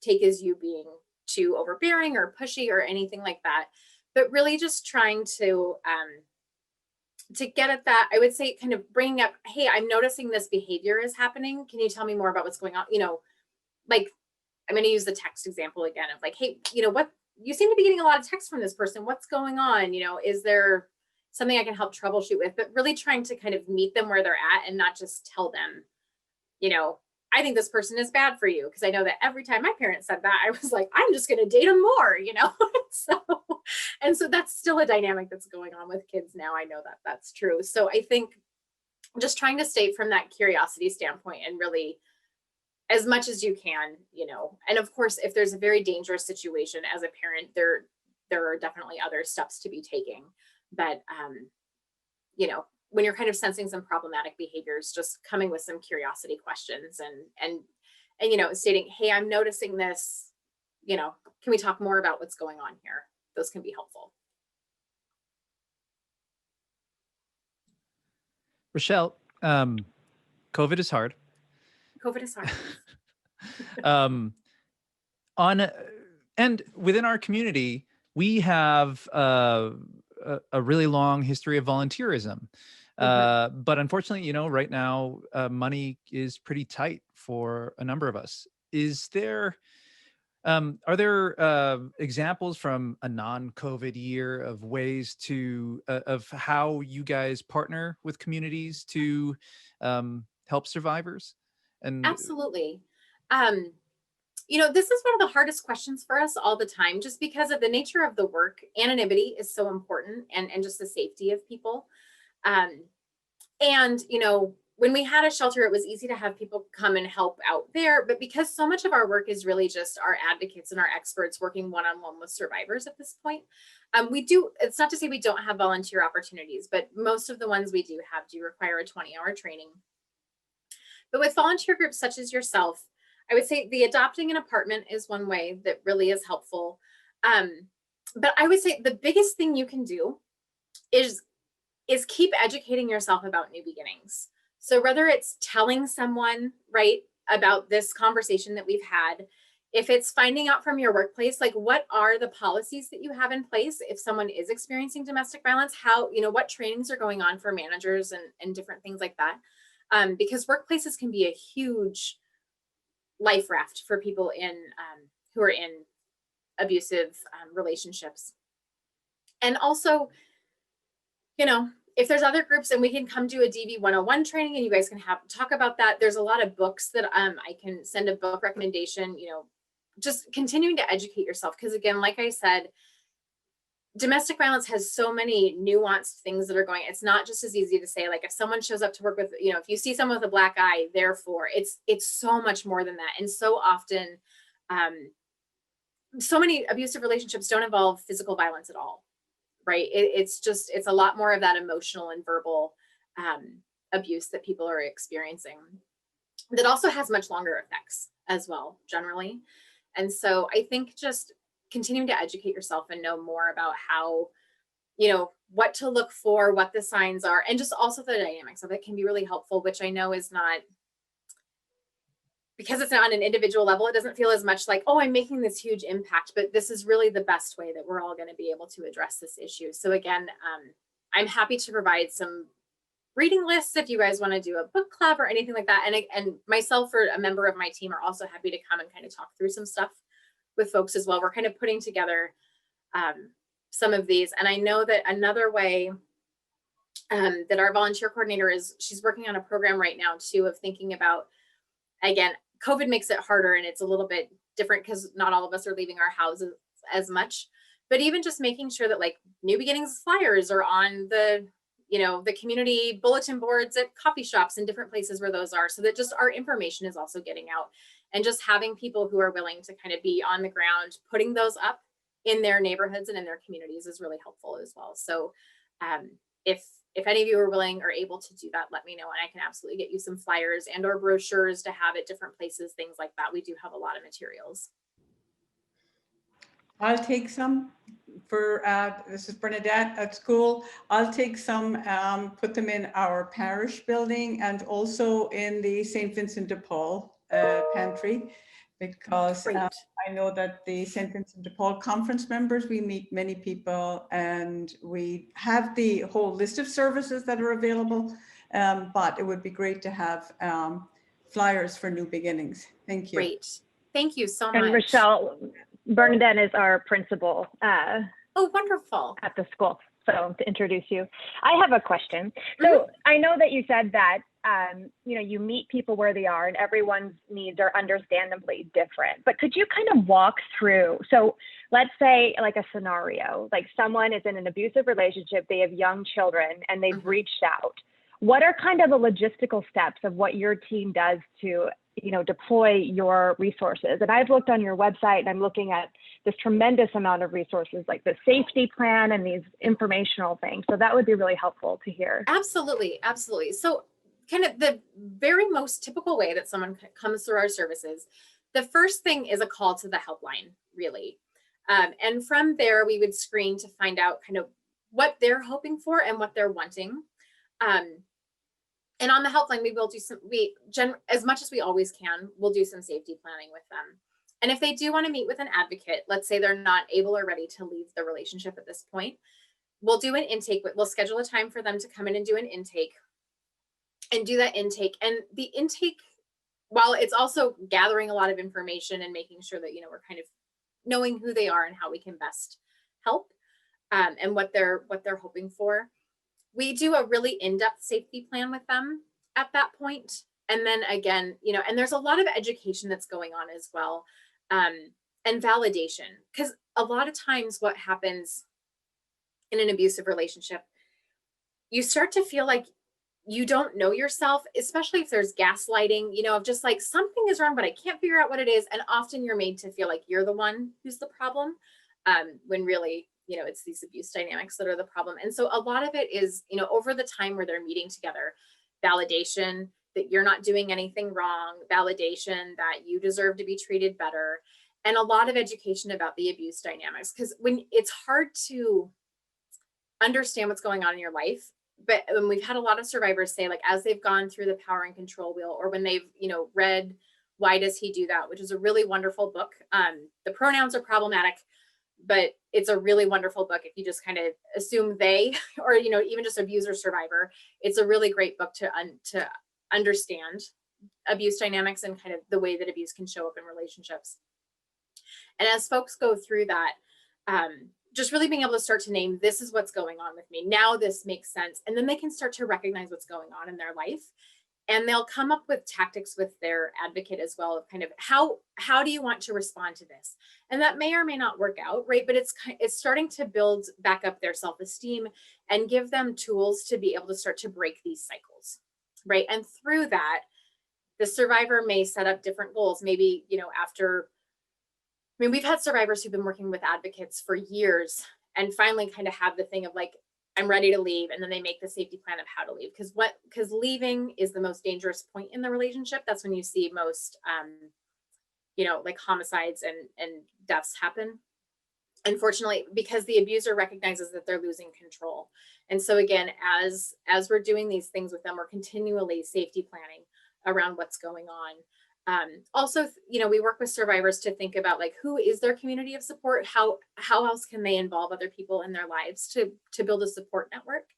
Speaker 3: take as you being too overbearing or pushy or anything like that, but really just trying to to get at that, I would say kind of bringing up, hey, I'm noticing this behavior is happening. Can you tell me more about what's going on? You know, like, I'm going to use the text example again of like, hey, you know, what, you seem to be getting a lot of text from this person. What's going on? You know, is there something I can help troubleshoot with? But really trying to kind of meet them where they're at and not just tell them, you know, I think this person is bad for you. Because I know that every time my parents said that, I was like, I'm just going to date them more, you know? So that's still a dynamic that's going on with kids now. I know that that's true. So I think just trying to stay from that curiosity standpoint and really, as much as you can, you know, and of course, if there's a very dangerous situation as a parent, there are definitely other steps to be taking. But, you know, when you're kind of sensing some problematic behaviors, just coming with some curiosity questions and, you know, stating, hey, I'm noticing this, you know, can we talk more about what's going on here? Those can be helpful.
Speaker 1: Rachelle, COVID is hard.
Speaker 3: COVID is hard.
Speaker 1: And within our community, we have a really long history of volunteerism. But unfortunately, you know, right now, money is pretty tight for a number of us. Are there examples from a non-COVID year of ways of how you guys partner with communities to help survivors? And
Speaker 3: Absolutely. You know, this is one of the hardest questions for us all the time, just because of the nature of the work. Anonymity is so important, and just the safety of people. And, you know, when we had a shelter, it was easy to have people come and help out there. But because so much of our work is really just our advocates and our experts working one-on-one with survivors at this point, it's not to say we don't have volunteer opportunities, but most of the ones we do have do require a 20-hour training. But with volunteer groups such as yourself, I would say the adopting an apartment is one way that really is helpful. But I would say the biggest thing you can do is keep educating yourself about new beginnings. So whether it's telling someone, right, about this conversation that we've had, if it's finding out from your workplace, like what are the policies that you have in place if someone is experiencing domestic violence, how, you know, what trainings are going on for managers and different things like that. Because workplaces can be a huge life raft for people who are in abusive relationships. And also, you know, if there's other groups and we can come do a DV 101 training and you guys can talk about that. There's a lot of books that I can send a book recommendation, you know, just continuing to educate yourself. Because again, like I said, domestic violence has so many nuanced things that are going. It's not just as easy to say, like, if someone shows up to work with, you know, if you see someone with a black eye, therefore it's so much more than that. And so often, so many abusive relationships don't involve physical violence at all. Right. It's a lot more of that emotional and verbal abuse that people are experiencing that also has much longer effects as well, generally. And so I think just continuing to educate yourself and know more about how, you know, what to look for, what the signs are, and just also the dynamics of it can be really helpful, which I know is not, because it's not on an individual level, it doesn't feel as much like, oh, I'm making this huge impact, but this is really the best way that we're all going to be able to address this issue. So again, I'm happy to provide some reading lists if you guys want to do a book club or anything like that. And myself or a member of my team are also happy to come and kind of talk through some stuff with folks as well. We're kind of putting together some of these. And I know that another way that our volunteer coordinator she's working on a program right now too, of thinking about, again, COVID makes it harder and it's a little bit different because not all of us are leaving our houses as much, but even just making sure that like New Beginnings flyers are on the, you know, the community bulletin boards at coffee shops and different places where those are, so that just our information is also getting out, and just having people who are willing to kind of be on the ground, putting those up in their neighborhoods and in their communities is really helpful as well. So if any of you are willing or able to do that, let me know, and I can absolutely get you some flyers and or brochures to have at different places, things like that. We do have a lot of materials.
Speaker 6: I'll take some for, this is Bernadette at school. I'll take some, put them in our parish building and also in the St. Vincent de Paul pantry, because
Speaker 3: Great.
Speaker 6: I know that the Sentence and DePaul conference members, we meet many people and we have the whole list of services that are available, but it would be great to have flyers for New Beginnings. Thank you.
Speaker 3: Great. Thank you so
Speaker 7: And
Speaker 3: much.
Speaker 7: Rachelle, Bernadette is our principal
Speaker 3: Oh, wonderful.
Speaker 7: at the school. So to introduce you, I have a question. So I know that you said that, you know, you meet people where they are and everyone's needs are understandably different, but could you kind of walk through? So let's say like a scenario, like someone is in an abusive relationship, they have young children and they've reached out. What are kind of the logistical steps of what your team does to, you know, deploy your resources? And I've looked on your website and I'm looking at this tremendous amount of resources like the safety plan and these informational things. So that would be really helpful to hear.
Speaker 3: Absolutely. Absolutely. So kind of the very most typical way that someone comes through our services, the first thing is a call to the helpline, really. And from there, we would screen to find out kind of what they're hoping for and what they're wanting. And on the helpline, we will do some, as much as we always can, we'll do some safety planning with them. And if they do want to meet with an advocate, let's say they're not able or ready to leave the relationship at this point, we'll do an intake. We'll schedule a time for them to come in and do an intake and do that intake. And the intake, while it's also gathering a lot of information and making sure that, you know, we're kind of knowing who they are and how we can best help, and what they're hoping for. We do a really in-depth safety plan with them at that point. And then again, you know, and there's a lot of education that's going on as well, and validation, because a lot of times what happens in an abusive relationship, you start to feel like you don't know yourself, especially if there's gaslighting, you know, of just like something is wrong, but I can't figure out what it is. And often you're made to feel like you're the one who's the problem, when really, you know, it's these abuse dynamics that are the problem. And so a lot of it is, you know, over the time where they're meeting together, validation that you're not doing anything wrong, validation that you deserve to be treated better, and a lot of education about the abuse dynamics. Because when it's hard to understand what's going on in your life, but when we've had a lot of survivors say, like, as they've gone through the power and control wheel, or when they've, you know, read Why Does He Do That, which is a really wonderful book. The pronouns are problematic, but it's a really wonderful book. If you just kind of assume they, or, you know, even just abuser survivor, it's a really great book to understand abuse dynamics and kind of the way that abuse can show up in relationships. And as folks go through that, just really being able to start to name, this is what's going on with me. Now this makes sense. And then they can start to recognize what's going on in their life. And they'll come up with tactics with their advocate as well of kind of how do you want to respond to this? And that may or may not work out, right? But it's starting to build back up their self-esteem and give them tools to be able to start to break these cycles, right? And through that, the survivor may set up different goals. Maybe, you know, after, I mean, we've had survivors who've been working with advocates for years and finally kind of have the thing of like, I'm ready to leave. And then they make the safety plan of how to leave. Because leaving is the most dangerous point in the relationship. That's when you see most, you know, like homicides and deaths happen. Unfortunately, because the abuser recognizes that they're losing control. And so again, as we're doing these things with them, we're continually safety planning around what's going on. Also, you know, we work with survivors to think about like, who is their community of support? How else can they involve other people in their lives to build a support network?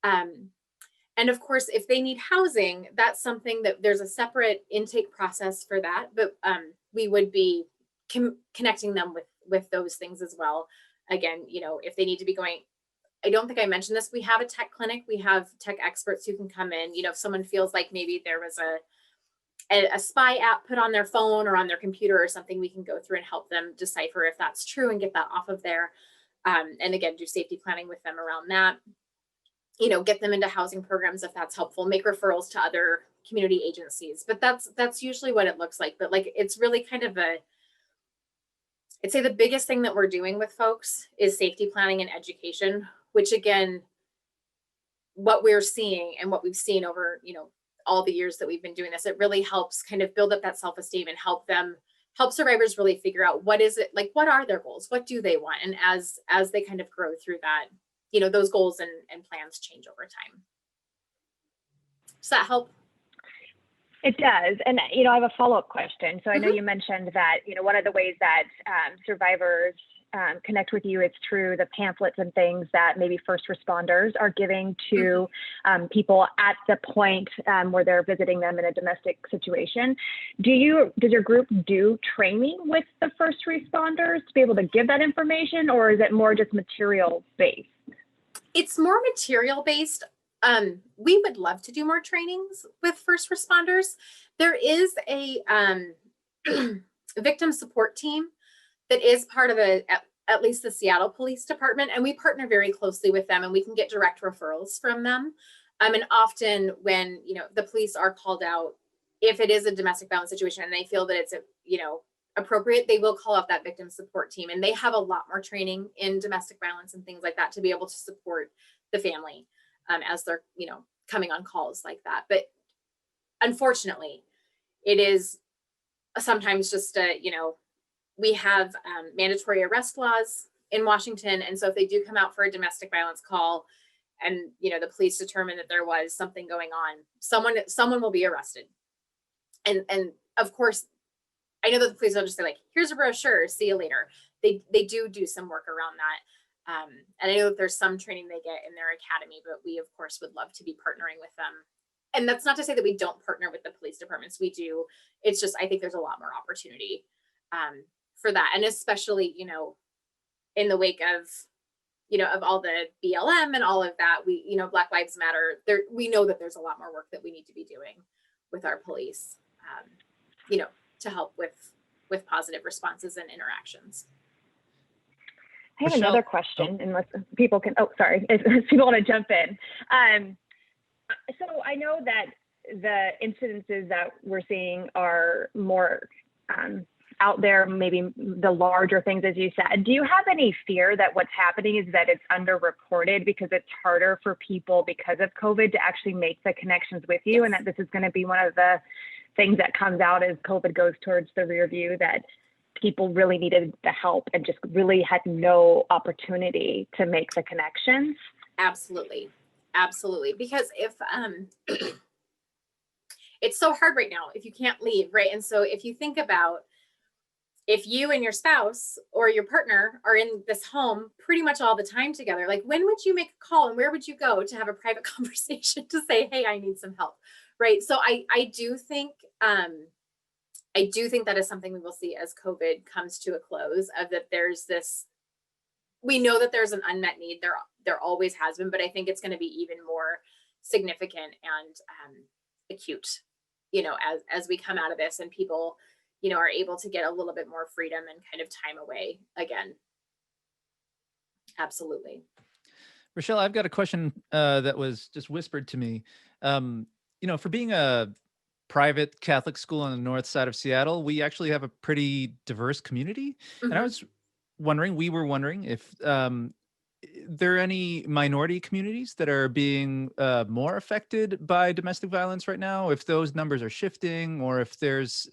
Speaker 3: And of course, if they need housing, that's something that there's a separate intake process for that, but we would be connecting them with those things as well. Again, you know, if they need to be going, I don't think I mentioned this, we have a tech clinic, we have tech experts who can come in, you know, if someone feels like maybe there was a spy app put on their phone or on their computer or something, we can go through and help them decipher if that's true and get that off of there. And again, do safety planning with them around that, you know, get them into housing programs if that's helpful, make referrals to other community agencies. But that's usually what it looks like. But like, it's really kind of I'd say the biggest thing that we're doing with folks is safety planning and education, which again, what we're seeing and what we've seen over, you know, all the years that we've been doing this, it really helps kind of build up that self-esteem and help survivors really figure out what is it, like, what are their goals? What do they want? And as they kind of grow through that, you know, those goals and plans change over time. Does that help?
Speaker 7: It does. And, I have a follow-up question. So I know you mentioned that, one of the ways that survivors connect with you is through the pamphlets and things that maybe first responders are giving to people at the point where they're visiting them in a domestic situation. Does your group do training with the first responders to be able to give that information, or is it more just material based?
Speaker 3: It's more material based. We would love to do more trainings with first responders. There is a victim support team that is part of at least the Seattle Police Department, and we partner very closely with them, and we can get direct referrals from them. And often when, the police are called out, if it is a domestic violence situation and they feel that it's, appropriate, they will call up that victim support team, and they have a lot more training in domestic violence and things like that to be able to support the family as they're, coming on calls like that. But unfortunately, it is sometimes just we have mandatory arrest laws in Washington, and so if they do come out for a domestic violence call, and the police determine that there was something going on, someone will be arrested, and of course, I know that the police don't just say like, here's a brochure, see you later. They do some work around that. And I know that there's some training they get in their academy, but we of course would love to be partnering with them. And that's not to say that we don't partner with the police departments. We do. It's just, I think there's a lot more opportunity for that. And especially, in the wake of, of all the BLM and all of that, we, Black Lives Matter, we know that there's a lot more work that we need to be doing with our police, to help with positive responses and interactions.
Speaker 7: I have
Speaker 1: Rachelle,
Speaker 7: another question, unless people can, if people want to jump in. So I know that the incidences that we're seeing are more out there, maybe the larger things, as you said. Do you have any fear that what's happening is that it's underreported because it's harder for people because of COVID to actually make the connections with you, and that this is going to be one of the things that comes out as COVID goes towards the rear view, that people really needed the help and just really had no opportunity to make the connections?
Speaker 3: Absolutely. Because if it's so hard right now if you can't leave, right? And so if you think about, if you and your spouse or your partner are in this home pretty much all the time together, like when would you make a call and where would you go to have a private conversation to say, hey, I need some help, right? So I do think that is something we will see as COVID comes to a close, of that there's this, we know that there's an unmet need. There always has been, but I think it's going to be even more significant and acute, as we come out of this and people, are able to get a little bit more freedom and kind of time away again. Absolutely.
Speaker 1: Rachelle, I've got a question that was just whispered to me. For being a private Catholic school on the north side of Seattle, we actually have a pretty diverse community. And we were wondering if there are any minority communities that are being more affected by domestic violence right now, if those numbers are shifting, or if there's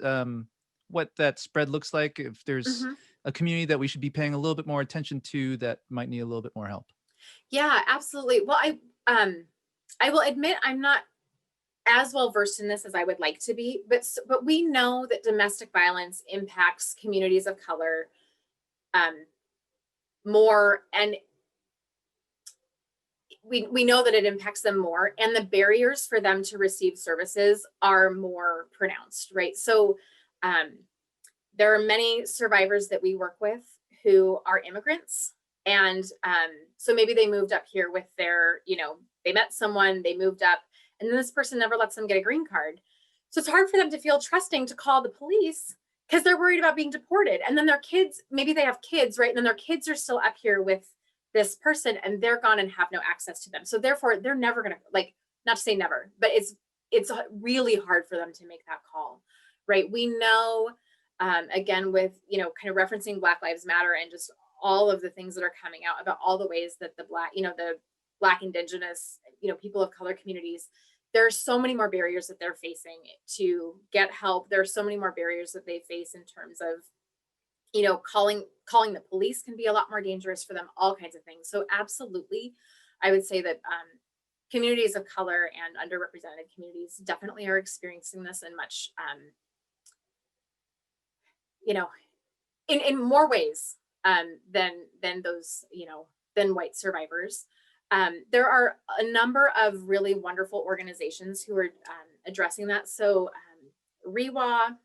Speaker 1: what that spread looks like, if there's a community that we should be paying a little bit more attention to that might need a little bit more help.
Speaker 3: Yeah, absolutely. Well, I will admit I'm not as well versed in this as I would like to be, but we know that domestic violence impacts communities of color more, and we know that it impacts them more, and the barriers for them to receive services are more pronounced, right? So there are many survivors that we work with who are immigrants, and so maybe they moved up here with their, they met someone, they moved up, and then this person never lets them get a green card. So it's hard for them to feel trusting to call the police because they're worried about being deported. And then their kids, maybe they have kids, right? And then their kids are still up here with this person and they're gone and have no access to them. So therefore they're never going to, not to say never, but it's really hard for them to make that call, right? We know, again, with, kind of referencing Black Lives Matter and just all of the things that are coming out about all the ways that the Black, Indigenous, people of color communities, there are so many more barriers that they're facing to get help. There are so many more barriers that they face in terms of, calling the police can be a lot more dangerous for them, all kinds of things. So absolutely, I would say that communities of color and underrepresented communities definitely are experiencing this in much, you know, in more ways than those, you know, than white survivors. There are a number of really wonderful organizations who are addressing that. So REWA,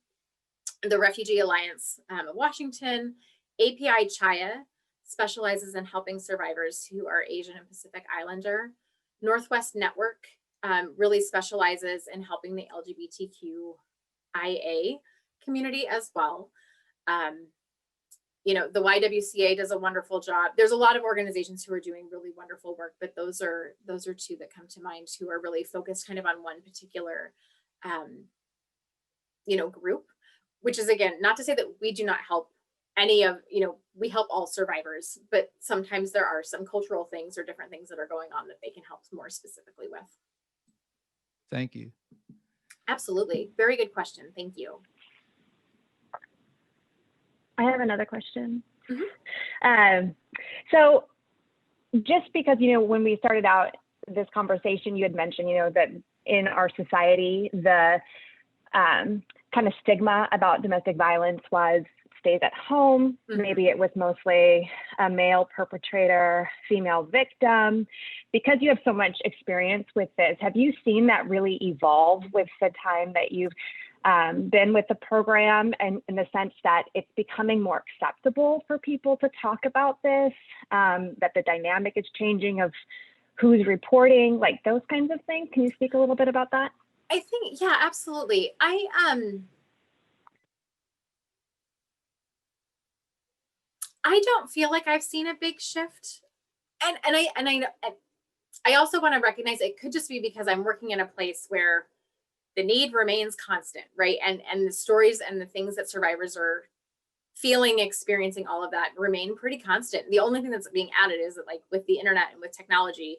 Speaker 3: the Refugee Alliance of Washington, API Chaya specializes in helping survivors who are Asian and Pacific Islander. Northwest Network really specializes in helping the LGBTQIA community as well. You know, the YWCA does a wonderful job. There's a lot of organizations who are doing really wonderful work, but those are two that come to mind who are really focused kind of on one particular, you know, group, which is, again, not to say that we do not help any of, you know, we help all survivors, but sometimes there are some cultural things or different things that are going on that they can help more specifically with.
Speaker 1: Thank you.
Speaker 3: Absolutely. Very good question. Thank you.
Speaker 7: I have another question.
Speaker 3: Mm-hmm.
Speaker 7: So just because, you know, when we started out this conversation, you had mentioned, you know, that in our society, the kind of stigma about domestic violence was stays at home. Mm-hmm. Maybe it was mostly a male perpetrator, female victim. Because you have so much experience with this, have you seen that really evolve with the time that you've been with the program, and in the sense that it's becoming more acceptable for people to talk about this, that the dynamic is changing of who's reporting, like those kinds of things? Can you speak a little bit about that?
Speaker 3: I think, yeah, absolutely. I don't feel like I've seen a big shift. And I also want to recognize it could just be because I'm working in a place where the need remains constant, right? And the stories and the things that survivors are feeling, experiencing, all of that remain pretty constant. The only thing that's being added is that, like, with the internet and with technology,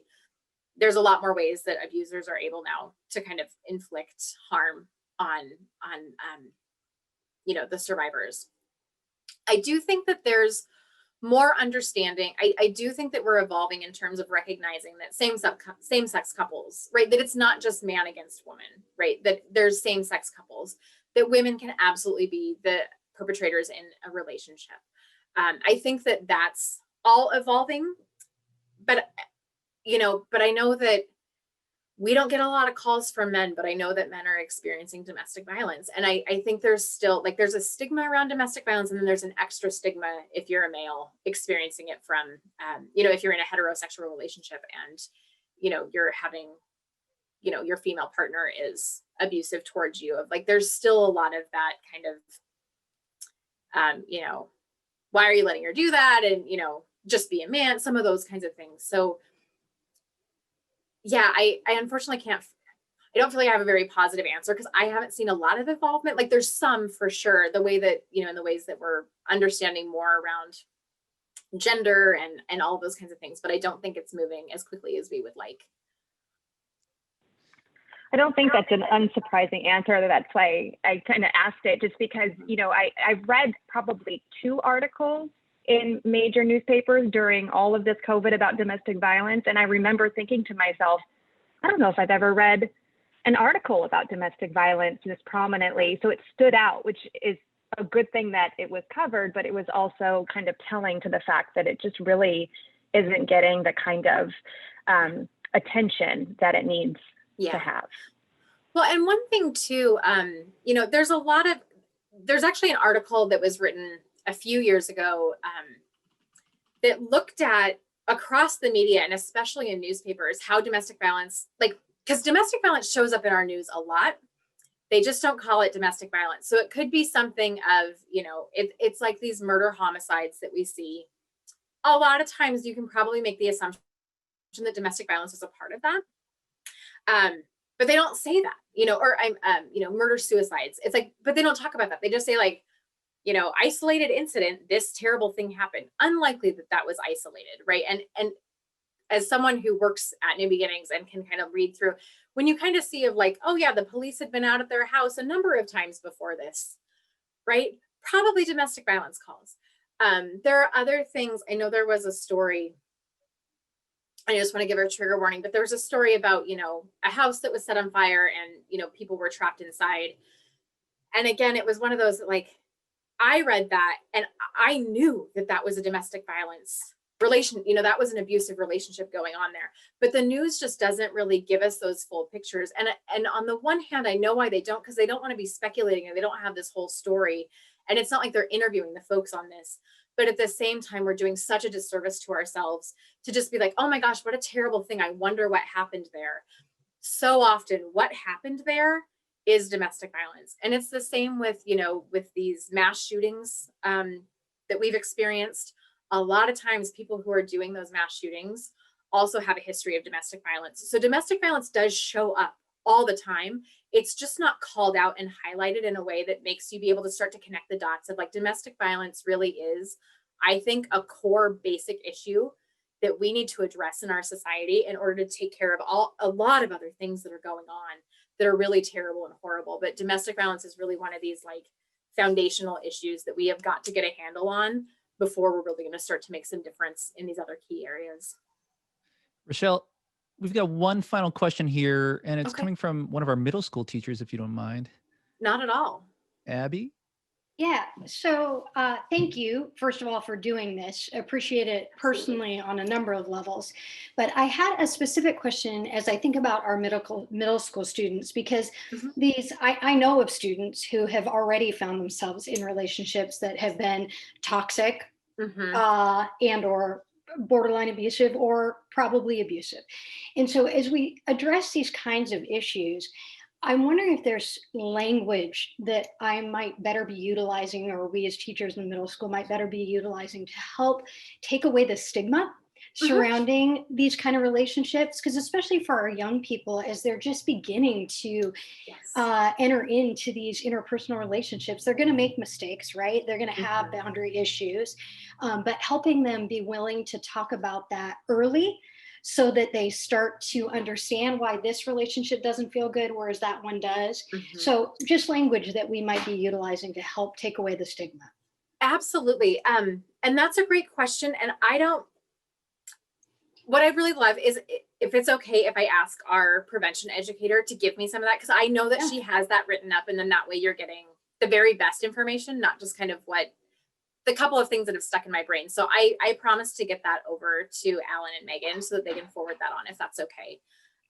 Speaker 3: there's a lot more ways that abusers are able now to kind of inflict harm on you know, the survivors. I do think that there's more understanding. I do think that we're evolving in terms of recognizing that same-sex couples, right? That it's not just man against woman, right? That there's same-sex couples, that women can absolutely be the perpetrators in a relationship. I think that that's all evolving, but, you know, but I know that we don't get a lot of calls from men, but I know that men are experiencing domestic violence. And I think there's still, like, there's a stigma around domestic violence, and then there's an extra stigma if you're a male experiencing it from, you know, if you're in a heterosexual relationship and, you know, you're having, you know, your female partner is abusive towards you. Of, like, there's still a lot of that kind of, you know, why are you letting her do that? And, you know, just be a man, some of those kinds of things. So yeah, I unfortunately I don't feel like I have a very positive answer, because I haven't seen a lot of involvement. Like, there's some for sure, the way that, you know, in the ways that we're understanding more around gender and all of those kinds of things, but I don't think it's moving as quickly as we would like.
Speaker 7: I don't think that's an unsurprising answer. That's why I kind of asked it, just because, you know, I've read probably 2 articles in major newspapers during all of this COVID about domestic violence. And I remember thinking to myself, I don't know if I've ever read an article about domestic violence this prominently. So it stood out, which is a good thing that it was covered, but it was also kind of telling to the fact that it just really isn't getting the kind of attention that it needs to have.
Speaker 3: Well, and one thing too, you know, there's actually an article that was written a few years ago that looked at across the media, and especially in newspapers, how domestic violence, like, because domestic violence shows up in our news a lot. They just don't call it domestic violence. So it could be something of, you know, it's like these murder homicides that we see. A lot of times you can probably make the assumption that domestic violence is a part of that. But they don't say that, you know, or you know, murder suicides. It's like, but they don't talk about that. They just say, like, you know, isolated incident, this terrible thing happened. Unlikely that that was isolated, right? And as someone who works at New Beginnings and can kind of read through, when you kind of see of, like, oh yeah, the police had been out at their house a number of times before this, right? Probably domestic violence calls. There are other things. I know there was a story I just want to give her a trigger warning, but there was a story about, a house that was set on fire and, people were trapped inside. And again, it was one of those, like, I read that and I knew that that was a domestic violence relation, that was an abusive relationship going on there. But the news just doesn't really give us those full pictures. And on the one hand, I know why they don't, because they don't want to be speculating and they don't have this whole story. And it's not like they're interviewing the folks on this. But at the same time, we're doing such a disservice to ourselves to just be like, oh my gosh, what a terrible thing. I wonder what happened there. So often what happened there is domestic violence. And it's the same with, with these mass shootings that we've experienced. A lot of times people who are doing those mass shootings also have a history of domestic violence. So domestic violence does show up all the time. It's just not called out and highlighted in a way that makes you be able to start to connect the dots of like domestic violence really is, I think, a core basic issue that we need to address in our society in order to take care of a lot of other things that are going on that are really terrible and horrible. But domestic violence is really one of these like foundational issues that we have got to get a handle on before we're really going to start to make some difference in these other key areas.
Speaker 1: Rachelle, we've got one final question here, and it's
Speaker 3: Okay.
Speaker 1: coming from one of our middle school teachers, if you don't mind.
Speaker 3: Not at all.
Speaker 1: Abby?
Speaker 8: Yeah, so thank you, first of all, for doing this. Appreciate it personally on a number of levels. But I had a specific question as I think about our middle school students, because I know of students who have already found themselves in relationships that have been toxic and or borderline abusive or probably abusive. And so as we address these kinds of issues, I'm wondering if there's language that I might better be utilizing, or we as teachers in middle school might better be utilizing to help take away the stigma surrounding these kind of relationships. Because especially for our young people, as they're just beginning to enter into these interpersonal relationships, they're going to make mistakes, right? They're going to have boundary issues, but helping them be willing to talk about that early, so that they start to understand why this relationship doesn't feel good, whereas that one does. So just language that we might be utilizing to help take away the stigma.
Speaker 3: Absolutely. And that's a great question. And what I really love is if it's okay if I ask our prevention educator to give me some of that, because I know that she has that written up, and then that way you're getting the very best information, not just kind of the couple of things that have stuck in my brain. So I promise to get that over to Alan and Megan so that they can forward that on, if that's okay.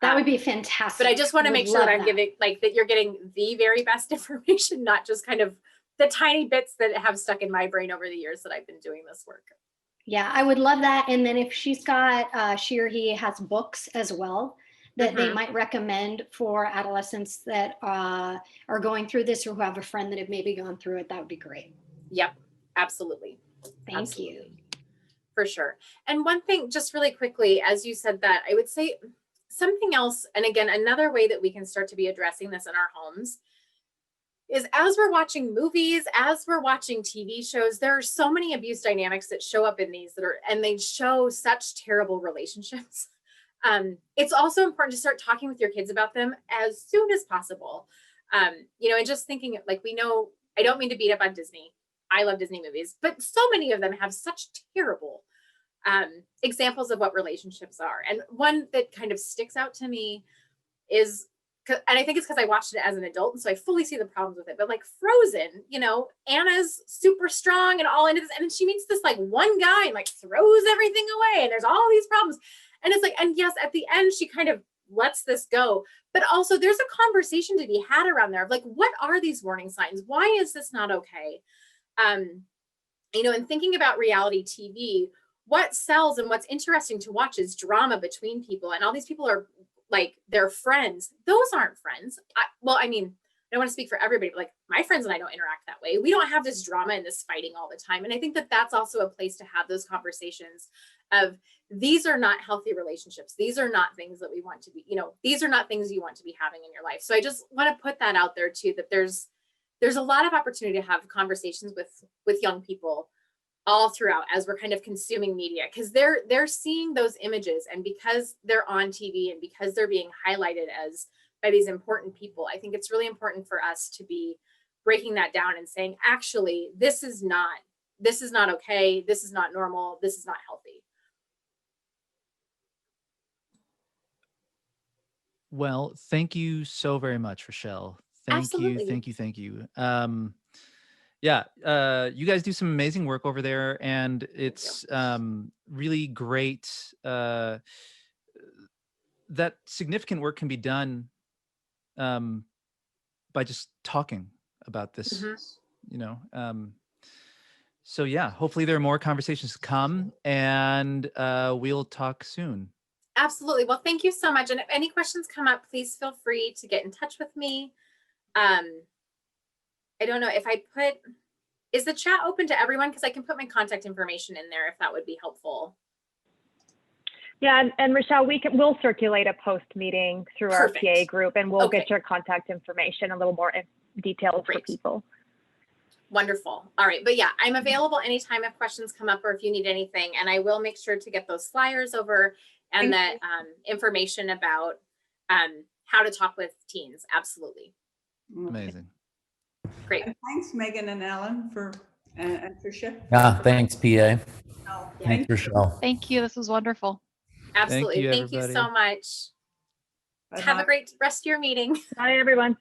Speaker 8: That would be fantastic.
Speaker 3: But I just want to make sure that I'm giving, that you're getting the very best information, not just kind of the tiny bits that have stuck in my brain over the years that I've been doing this work.
Speaker 8: Yeah, I would love that. And then if she's got, she or he has books as well that they might recommend for adolescents that are going through this, or who have a friend that have maybe gone through it, that would be great.
Speaker 3: Yep. Absolutely.
Speaker 8: Thank you.
Speaker 3: For sure. And one thing, just really quickly, as you said that, I would say something else, and again, another way that we can start to be addressing this in our homes is as we're watching movies, as we're watching TV shows, there are so many abuse dynamics that show up in these and they show such terrible relationships. It's also important to start talking with your kids about them as soon as possible. And just thinking, like, we know, I don't mean to beat up on Disney. I love Disney movies, but so many of them have such terrible examples of what relationships are. And one that kind of sticks out to me is, and I think it's because I watched it as an adult, and so I fully see the problems with it, but like Frozen, Anna's super strong and all into this, and then she meets this like one guy and like throws everything away, and there's all these problems. And it's like, and yes, at the end, she kind of lets this go, but also there's a conversation to be had around there of like, what are these warning signs? Why is this not okay? And thinking about reality TV, what sells and what's interesting to watch is drama between people, and all these people are like, they're friends. Those aren't friends. I don't want to speak for everybody, but like my friends and I don't interact that way. We don't have this drama and this fighting all the time. And I think that that's also a place to have those conversations of, these are not healthy relationships. These are not things that we want to be, these are not things you want to be having in your life. So I just want to put that out there too, that there's a lot of opportunity to have conversations with young people all throughout as we're kind of consuming media, because they're seeing those images, and because they're on TV and because they're being highlighted as by these important people, I think it's really important for us to be breaking that down and saying, actually, this is not okay. This is not normal. This is not healthy.
Speaker 1: Well, thank you so very much, Rachelle.
Speaker 3: Absolutely.
Speaker 1: Thank you. Yeah, you guys do some amazing work over there, and it's really great that significant work can be done by just talking about this, you know. So yeah, hopefully there are more conversations to come, and we'll talk soon.
Speaker 3: Absolutely. Well, thank you so much. And if any questions come up, please feel free to get in touch with me. I don't know if is the chat open to everyone? Because I can put my contact information in there if that would be helpful.
Speaker 7: Yeah, and Rachelle, we'll circulate a post meeting through
Speaker 3: Perfect.
Speaker 7: our PA group, and we'll
Speaker 3: Okay.
Speaker 7: get your contact information, a little more details for
Speaker 3: Great.
Speaker 7: people.
Speaker 3: Wonderful. All right. But yeah, I'm available anytime if questions come up or if you need anything. And I will make sure to get those flyers over and
Speaker 6: Thank
Speaker 3: that information about how to talk with teens. Absolutely.
Speaker 1: Amazing.
Speaker 3: Great.
Speaker 6: And thanks, Megan and Alan, and Tricia.
Speaker 9: Yeah, thanks, PA.
Speaker 6: Oh,
Speaker 9: Thanks, Rachelle.
Speaker 4: Thank you. This was wonderful.
Speaker 3: Absolutely.
Speaker 1: you,
Speaker 3: Thank you so
Speaker 1: everybody.
Speaker 3: much. Have a great rest of your meeting.
Speaker 7: Bye, everyone.